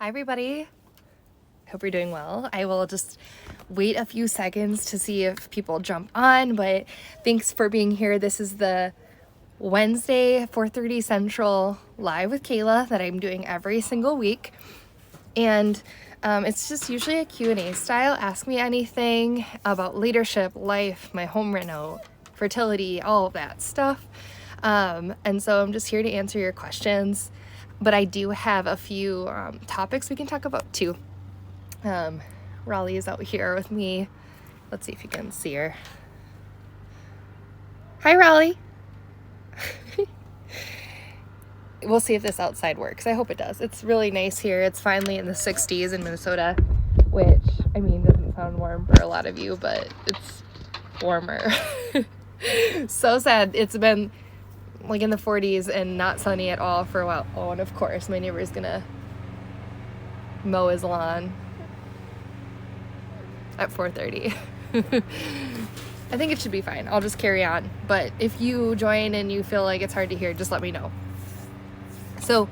Hi everybody, hope you're doing well. I will just wait a few seconds to see if people jump on, but thanks for being here. This is the Wednesday 4:30 Central live with Kayla that I'm doing every single week, and it's just usually a Q&A style. Ask me anything about leadership, life, my home reno, fertility, all of that stuff. And so I'm just here to answer your questions. But I do have a few topics we can talk about too. Raleigh is out here with me. Let's see if you can see her. Hi, Raleigh. We'll see if this outside works. I hope it does. It's really nice here. It's finally in the 60s in Minnesota, which, I mean, doesn't sound warm for a lot of you, but it's warmer. So sad. It's been like in the 40s and not sunny at all for a while. Oh, and of course my neighbor's gonna mow his lawn at 4:30. I think it should be fine. I'll just carry on. But if you join and you feel like it's hard to hear, just let me know. So,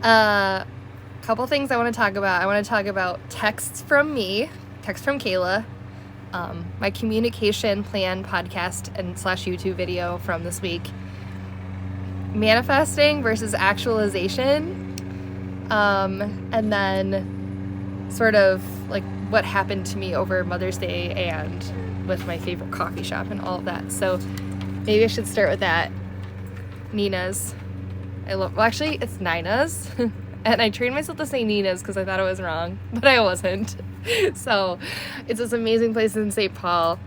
couple things I want to talk about. I want to talk about texts from me, text from Kayla, my communication plan podcast and / YouTube video from this week, manifesting versus actualization, and then sort of like what happened to me over Mother's Day and with my favorite coffee shop and all of that. So maybe I should start with that. Nina's. Actually, it's Nina's. And I trained myself to say Nina's because I thought it was wrong, but I wasn't. So it's this amazing place in St. Paul.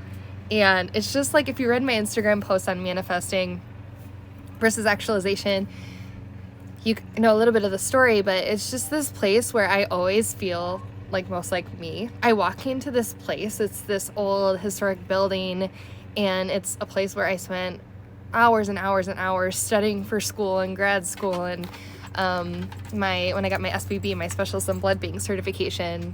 And it's just like, if you read my Instagram post on manifesting versus actualization, you know a little bit of the story, but it's just this place where I always feel like most like me. I walk into this place, it's this old historic building, and it's a place where I spent hours and hours and hours studying for school and grad school, and when I got my SBB, my special some blood bank certification,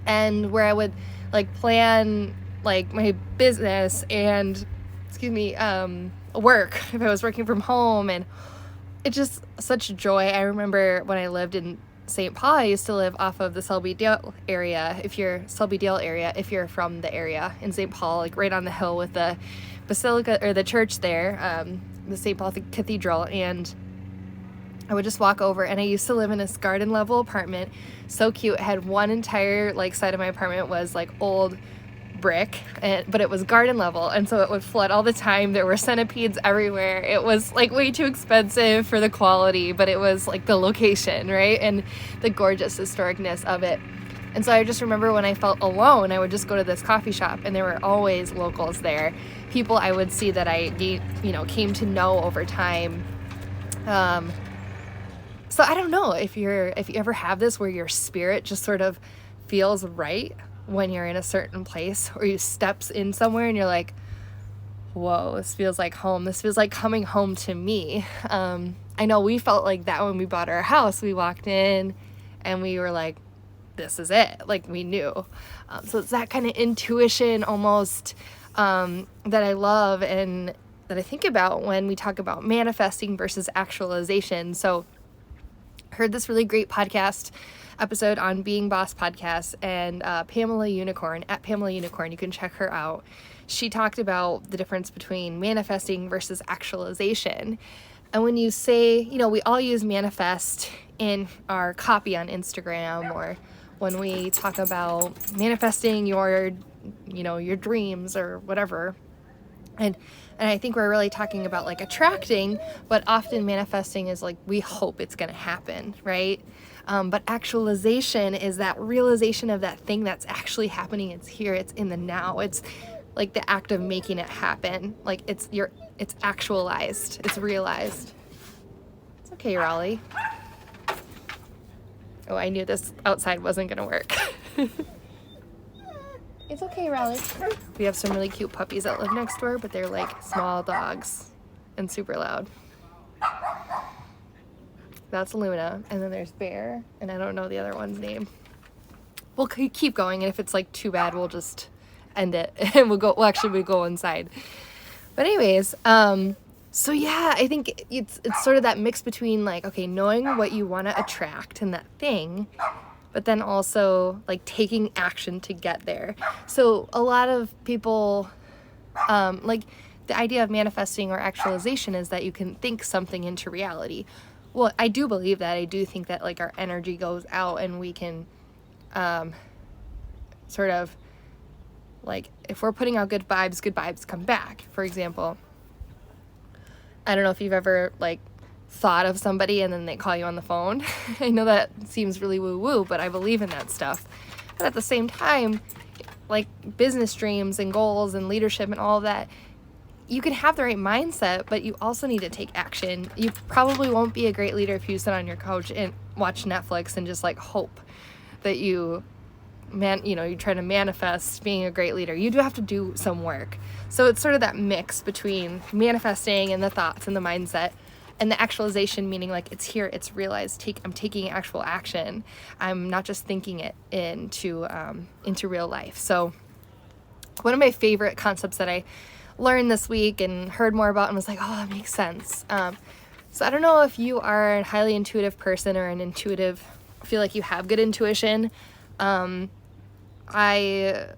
and where I would like plan like my business and work if I was working from home, and it's just such joy. I remember when I lived in St. Paul, I used to live off of the Selby Dale area. If you're from the area in St. Paul, like right on the hill with the basilica or the church there, the St. Paul Cathedral, and I would just walk over, and I used to live in this garden level apartment. So cute. It had one entire like side of my apartment was like old brick, but it was garden level, and so it would flood all the time. There were centipedes everywhere. It was like way too expensive for the quality, but it was like the location, right, and the gorgeous historicness of it. And so I just remember when I felt alone, I would just go to this coffee shop, and there were always locals there, people I would see that I came to know over time. So I don't know if you ever have this where your spirit just sort of feels right when you're in a certain place, or you steps in somewhere and you're like, whoa, this feels like home. This feels like coming home to me. I know we felt like that when we bought our house. We walked in and we were like, this is it. Like, we knew. So it's that kind of intuition almost that I love and that I think about when we talk about manifesting versus actualization. So I heard this really great podcast episode on Being Boss podcast, and Pamela Unicorn, at Pamela Unicorn, you can check her out. She talked about the difference between manifesting versus actualization. And when you say, we all use manifest in our copy on Instagram, or when we talk about manifesting your dreams or whatever. And I think we're really talking about like attracting, but often manifesting is like we hope it's going to happen, right? But actualization is that realization of that thing that's actually happening. It's here. It's in the now. It's like the act of making it happen. Like it's actualized. It's realized. It's okay, Raleigh. Oh, I knew this outside wasn't going to work. It's okay, Raleigh. We have some really cute puppies that live next door, but they're like small dogs and super loud. That's Luna, and then there's Bear, and I don't know the other one's name. We'll keep going, and if it's like too bad, we'll just end it, and we'll go inside. But anyways, So yeah, I think it's sort of that mix between like, okay, knowing what you want to attract in that thing, but then also like taking action to get there. So a lot of people, like the idea of manifesting or actualization is that you can think something into reality. Well, I do believe that. I do think that like our energy goes out and we can sort of like, if we're putting out good vibes come back. For example, I don't know if you've ever like thought of somebody and then they call you on the phone. I know that seems really woo-woo, but I believe in that stuff. But at the same time, like business dreams and goals and leadership and all of that, you can have the right mindset, but you also need to take action. You probably won't be a great leader if you sit on your couch and watch Netflix and just like hope that you try to manifest being a great leader. You do have to do some work. So it's sort of that mix between manifesting and the thoughts and the mindset, and the actualization, meaning like it's here, it's realized. I'm taking actual action. I'm not just thinking it into real life. So one of my favorite concepts that I learned this week and heard more about and was like, oh, that makes sense. So I don't know if you are a highly intuitive person or feel like you have good intuition. I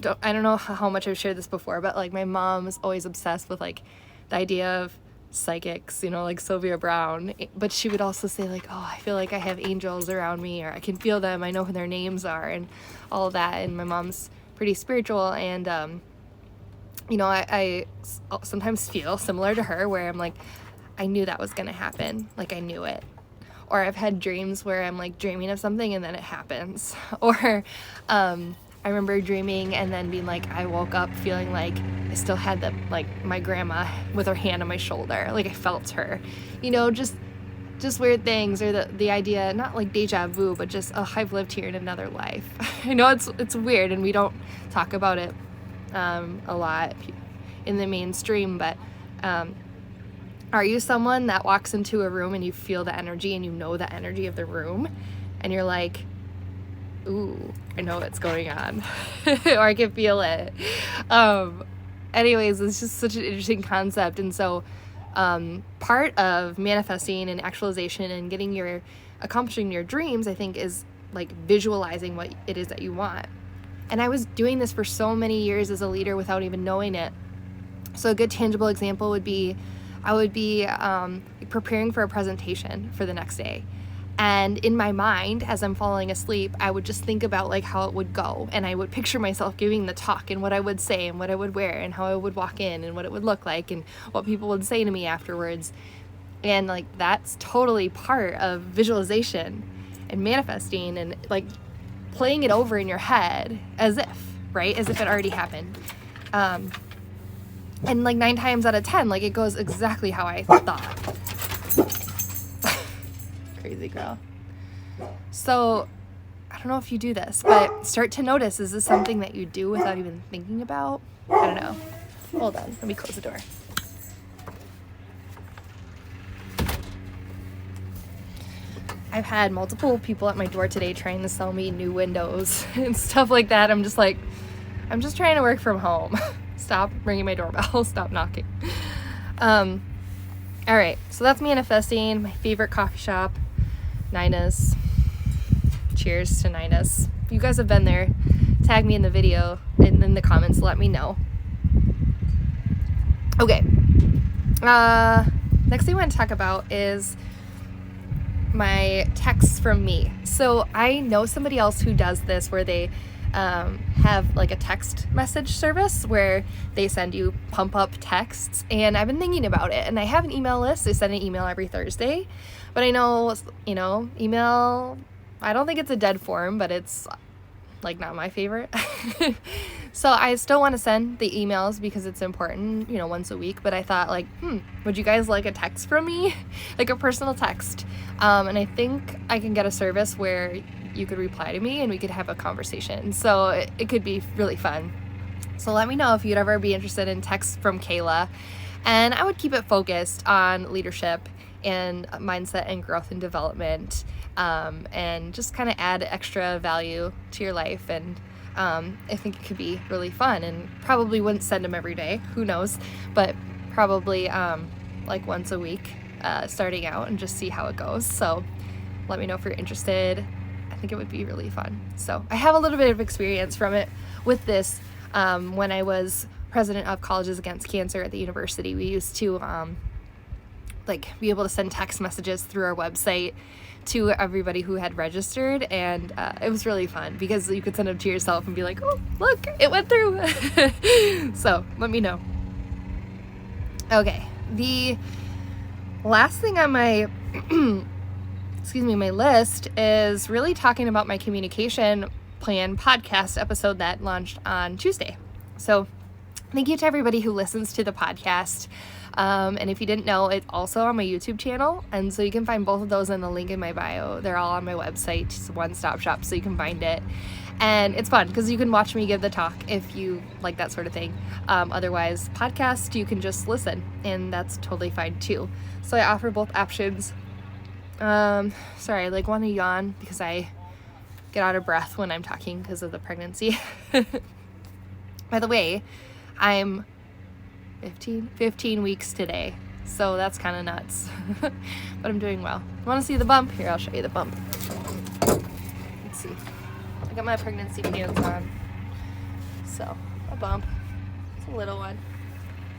don't know how much I've shared this before, but like my mom is always obsessed with like the idea of psychics, like Sylvia Brown, but she would also say like, oh, I feel like I have angels around me, or I can feel them, I know who their names are, and all of that. And my mom's pretty spiritual, and I sometimes feel similar to her, where I'm like, I knew that was gonna happen, like I knew it. Or I've had dreams where I'm like dreaming of something and then it happens. Or I remember dreaming and then being like, I woke up feeling like I still had my grandma with her hand on my shoulder, like I felt her, just weird things. Or the idea, not like deja vu, but just, oh, I've lived here in another life. I know it's weird and we don't talk about it a lot in the mainstream, but are you someone that walks into a room and you feel the energy and you know the energy of the room and you're like, ooh, I know what's going on, or I can feel it. Anyways, it's just such an interesting concept. And so part of manifesting and actualization and accomplishing your dreams, I think, is like visualizing what it is that you want. And I was doing this for so many years as a leader without even knowing it. So a good tangible example would be, I would be preparing for a presentation for the next day. And in my mind, as I'm falling asleep, I would just think about like how it would go. And I would picture myself giving the talk and what I would say and what I would wear and how I would walk in and what it would look like and what people would say to me afterwards. And like, that's totally part of visualization and manifesting and like playing it over in your head as if it already happened. And like 9 times out of 10, like it goes exactly how I thought. Crazy girl. So I don't know if you do this, but start to notice, is this something that you do without even thinking about? I don't know. Hold on, let me close the door. I've had multiple people at my door today trying to sell me new windows and stuff like that. I'm just like, I'm just trying to work from home. Stop ringing my doorbell. Stop knocking. All right, so that's manifesting. My favorite coffee shop, Nina's. Cheers to Nina's. If you guys have been there, tag me in the video and in the comments, let me know. Okay. Next thing I want to talk about is my texts from me. So I know somebody else who does this, where they have like a text message service where they send you pump up texts, and I've been thinking about it, and I have an email list. I send an email every Thursday, but I know, email, I don't think it's a dead form, but it's like not my favorite. So I still want to send the emails because it's important, once a week, but I thought like, would you guys like a text from me? Like a personal text. And I think I can get a service where you could reply to me and we could have a conversation. So it could be really fun. So let me know if you'd ever be interested in texts from Kayla. And I would keep it focused on leadership and mindset and growth and development, and just kind of add extra value to your life. And I think it could be really fun, and probably wouldn't send them every day, who knows, but probably like once a week, starting out, and just see how it goes. So let me know if you're interested. I think it would be really fun. So I have a little bit of experience from it with this. When I was president of Colleges Against Cancer at the university, we used to be able to send text messages through our website to everybody who had registered, and it was really fun because you could send them to yourself and be like, oh, look, it went through. So let me know. Okay, the last thing on my my list is really talking about my communication plan podcast episode that launched on Tuesday. So thank you to everybody who listens to the podcast. And if you didn't know, it's also on my YouTube channel. And so you can find both of those in the link in my bio. They're all on my website. It's a one-stop shop, so you can find it. And it's fun because you can watch me give the talk if you like that sort of thing. Otherwise, podcast, you can just listen, and that's totally fine too. So I offer both options. Sorry, I want to yawn because I get out of breath when I'm talking because of the pregnancy. By the way, I'm 15 weeks today, so that's kind of nuts. But I'm doing well. Want to see the bump? Here, I'll show you the bump. Let's see. I got my pregnancy pants on. So, a bump. It's a little one.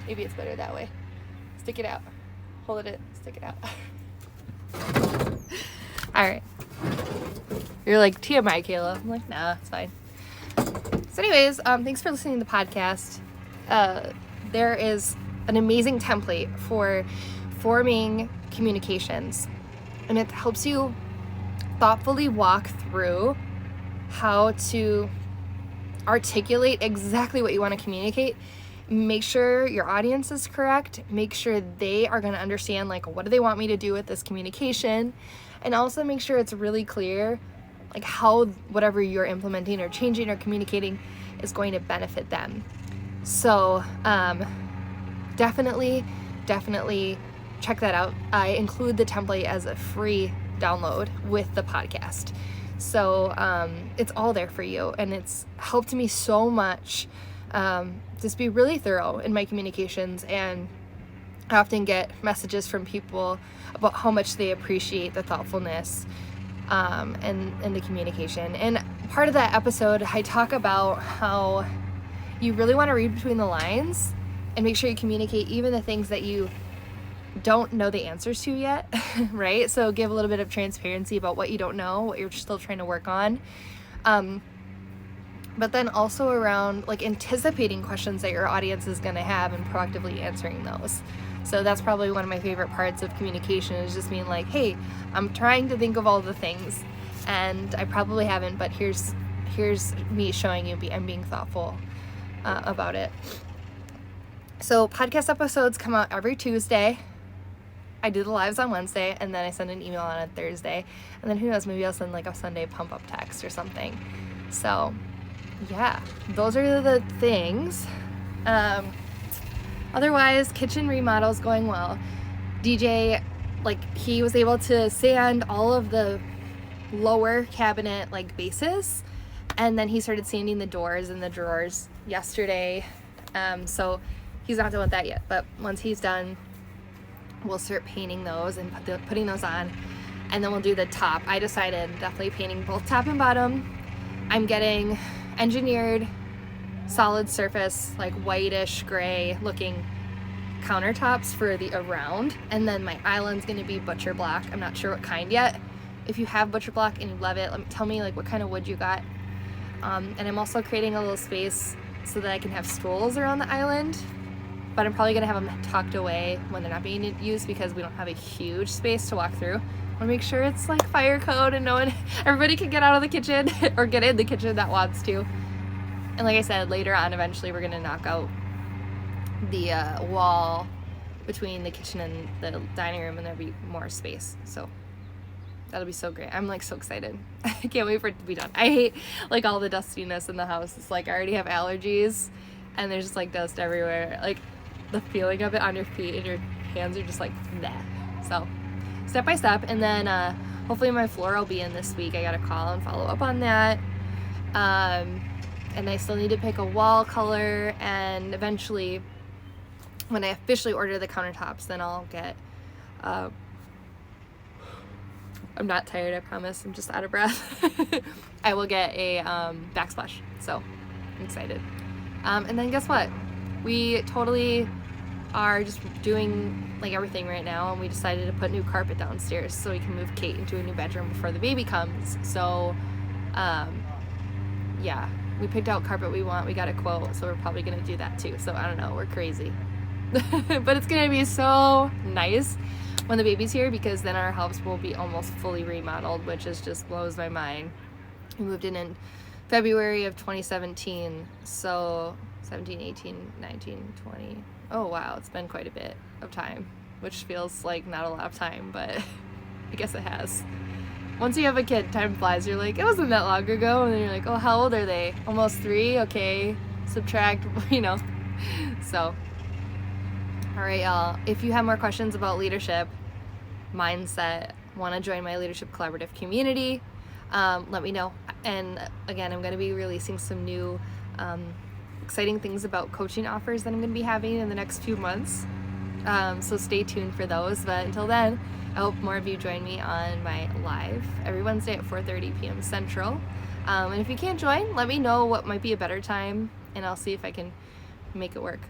Maybe it's better that way. Stick it out. Hold it, stick it out. Alright. You're like, TMI, Kayla. I'm like, nah, it's fine. So anyways, thanks for listening to the podcast. There is an amazing template for forming communications, and it helps you thoughtfully walk through how to articulate exactly what you want to communicate. Make sure your audience is correct. Make sure they are going to understand, what do they want me to do with this communication? And also make sure it's really clear, how whatever you're implementing or changing or communicating is going to benefit them. So definitely check that out. I include the template as a free download with the podcast. So it's all there for you, and it's helped me so much just be really thorough in my communications. And I often get messages from people about how much they appreciate the thoughtfulness and the communication. And part of that episode, I talk about how you really want to read between the lines and make sure you communicate even the things that you don't know the answers to yet, right? So give a little bit of transparency about what you don't know, what you're still trying to work on. But then also around anticipating questions that your audience is going to have and proactively answering those. So that's probably one of my favorite parts of communication, is just being like, hey, I'm trying to think of all the things and I probably haven't, but here's me showing you I'm being thoughtful about it. So podcast episodes come out every Tuesday. I do the lives on Wednesday, and then I send an email on a Thursday, and then who knows, maybe I'll send a Sunday pump up text or something. So yeah, those are the things. Otherwise, kitchen remodel's going well. DJ, he was able to sand all of the lower cabinet bases, and then he started sanding the doors and the drawers yesterday. So he's not done with that yet, but once he's done, we'll start painting those and putting those on, and then we'll do the top. I decided definitely painting both top and bottom. I'm getting engineered solid surface, whitish gray looking countertops for the around, and then my island's gonna be butcher block. I'm not sure what kind yet. If you have butcher block and you love it, tell me what kind of wood you got. And I'm also creating a little space so that I can have stools around the island, but I'm probably gonna have them tucked away when they're not being used because we don't have a huge space to walk through. I wanna make sure it's fire code and everybody can get out of the kitchen or get in the kitchen that wants to. And like I said, later on, eventually we're gonna knock out the wall between the kitchen and the dining room, and there'll be more space. So that'll be so great. I'm so excited. I can't wait for it to be done. I hate all the dustiness in the house. It's I already have allergies, and there's just dust everywhere. The feeling of it on your feet and your hands are just nah. So step by step, and then hopefully my floor will be in this week. I gotta call and follow up on that. And I still need to pick a wall color, and eventually when I officially order the countertops, then I'll get, I'm not tired, I promise, I'm just out of breath. I will get a backsplash, so I'm excited. And then guess what? We totally are just doing like everything right now, and we decided to put new carpet downstairs so we can move Kate into a new bedroom before the baby comes. So yeah, we picked out carpet we want, we got a quote, so we're probably gonna do that too. So I don't know, we're crazy. But it's gonna be so nice when the baby's here, because then our house will be almost fully remodeled, which is just blows my mind. We moved in February of 2017, so 17, 18, 19, 20. Oh wow, it's been quite a bit of time, which feels like not a lot of time, but I guess it has. Once you have a kid, time flies. You're like, it wasn't that long ago, and then you're like, oh, how old are they? Almost 3? Okay, subtract, you know. So, all right, y'all. If you have more questions about leadership, mindset, want to join my Leadership Collaborative community, let me know. And again, I'm going to be releasing some new exciting things about coaching offers that I'm going to be having in the next few months. So stay tuned for those. But until then, I hope more of you join me on my live every Wednesday at 4:30 p.m. Central. And if you can't join, let me know what might be a better time, and I'll see if I can make it work.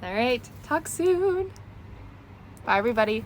All right, talk soon. Bye, everybody.